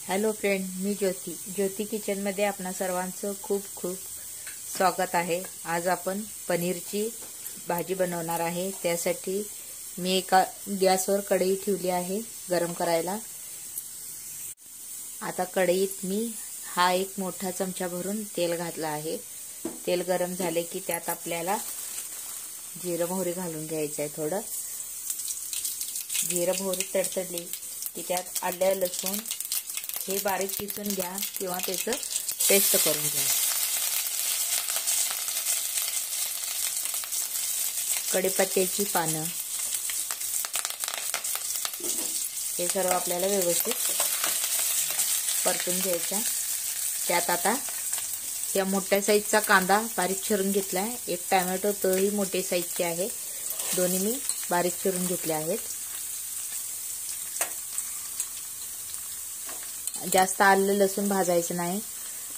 Hello friend, मी ज्योती किचनमध्ये आपणा सर्वांचं खूप खूप स्वागत आहे। आज आपण पनीरची भाजी बनवणार आहे। त्यासाठी मी एका गॅसवर कढई ठेवली आहे गरम करायला। आता कढईत मी एक मोठा चमचा भरून तेल घातला आहे। तेल गरम झाले की त्यात आपल्याला जिरे मोहरी घालून घ्यायचं आहे। थोडं जिरे मोहरी तडतडली की त्यात आलं लसूण हे बारीक किसून घ्या किंवा त्याचं पेस्ट करून घ्या। कढीपत्त्याची पानं हे सर्व आपल्याला व्यवस्थित परतून घ्यायचं। त्यात आता या मोठ्या साईजचा कांदा बारीक चिरून घेतलाय। एक टोमॅटो तोही मोठे साईजचे आहे। दोन्ही मी बारीक चिरून घेतले आहेत। जास्त आलं लसूण भाजायचं नाही।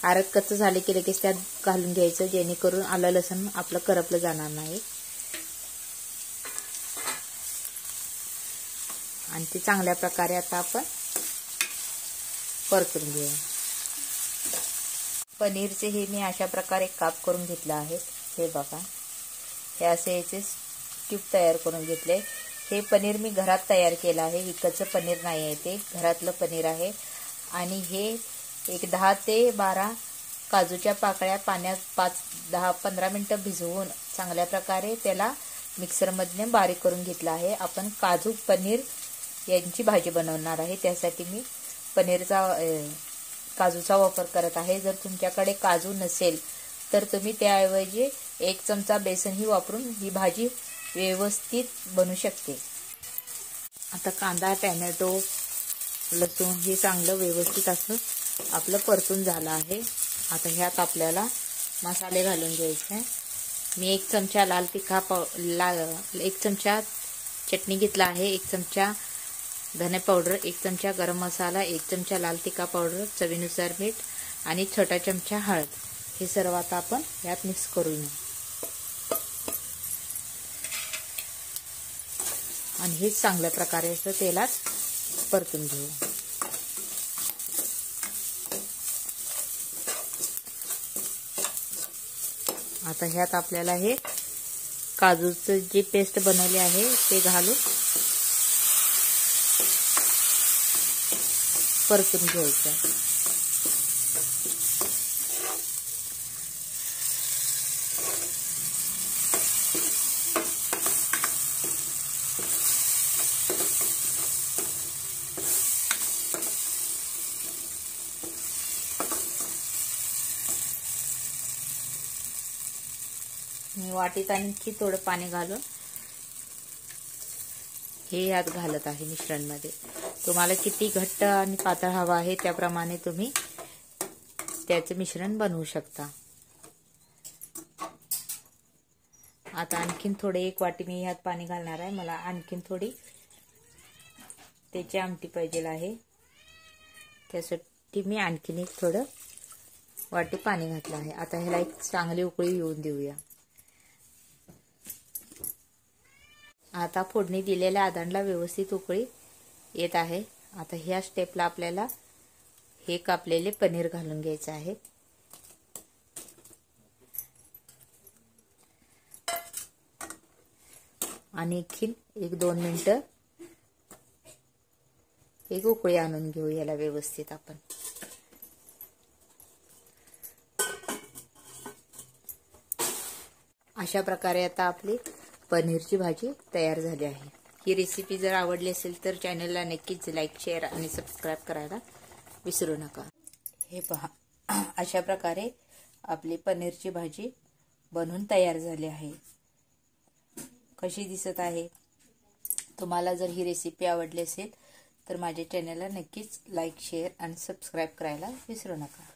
आरत कच्चं झाले की लगेच त्यात घालून घ्यायचं, जेणेकरून आलं लसूण आपलं करपलं जाणार नाही आणि ते चांगल्या प्रकारे आता आपण परतून घेऊ। पनीरचे हे मी अशा प्रकारे काप करून घेतले आहेत। हे बघा, हे असे याचे क्यूब तयार करून घेतले। हे पनीर मी घरात तयार केलं आहे, विकतचं पनीर नाही आहे, ते घरातलं पनीर आहे। आणि हे एक 10 ते 12 काजूच्या पाकळ्या पाण्यात 5-10-15 मिनिटं भिजवून चांगल्या प्रकारे त्याला मिक्सरमधून बारीक करून घेतला आहे। आपण काजू पनीर यांची भाजी बनवणार आहे, त्यासाठी मी काजूचा वापर करत आहे। जर तुमच्याकडे काजू नसेल तर तुम्ही त्याऐवजी 1 चमचा बेसनही वापरून ही भाजी व्यवस्थित बनू शकते। आता कांदा, टोमॅटो, लसूण हे चांगलं व्यवस्थित असं आपलं परतून झालं आहे। आता ह्यात आपल्याला मसाले घालून घ्यायचे। मी 1 चमचा एक चमचा चटणी घेतला आहे, 1 चमचा धने पावडर, 1 चमचा गरम मसाला, 1 चमचा लाल तिखट पावडर, चवीनुसार मीठ आणि छोटा चमचा हळद। हे सर्व आता आपण यात मिक्स करून घेऊ आणि हे चांगल्या प्रकारे असं तेलात परतून घेऊ। आता ह्यात आपल्याला हे काजूचं जे पेस्ट बनवले आहे ते घालून परतून घ्यायचं। मी वाटीत आणखी थोडं पाणी घालून हे यात घालत आहे मिश्रणमध्ये। तुम्हाला किती घट्ट आणि पातळ हवा आहे त्याप्रमाणे तुम्ही त्याचे मिश्रण बनवू शकता। आता आणखीन थोडे 1 वाटी मी यात पाणी घालणार आहे। मला आणखीन थोडी त्याची आमटी पाहिजे आहे, त्यासाठी मी आणखीन एक थोडं वाटी पाणी घातलं आहे। आता ह्याला एक चांगली उकळी येऊन देऊया। आता फोडणी दिलेल्या आदणला व्यवस्थित उकळी येत आहे। आता ह्या स्टेपला आपल्याला हे कापलेले पनीर घालून घ्यायचे आहे। आणि आणखीन 1-2 मिनिटं एक उकळी आणून घेऊ याला व्यवस्थित आपण। अशा प्रकारे आता आपली पनीरची भाजी तयार झाली आहे। ही रेसिपी जर आवडली असेल तर चॅनलला नक्कीच लाईक, शेअर आणि सबस्क्राईब करायला विसरू नका। हे पहा, अशा प्रकारे आपली पनीरची भाजी बनवून तयार झाली आहे। कशी दिसत आहे? तुम्हाला जर ही रेसिपी आवडली असेल तर माझ्या चॅनलला नक्कीच लाईक, शेअर आणि सबस्क्राईब करायला विसरू नका।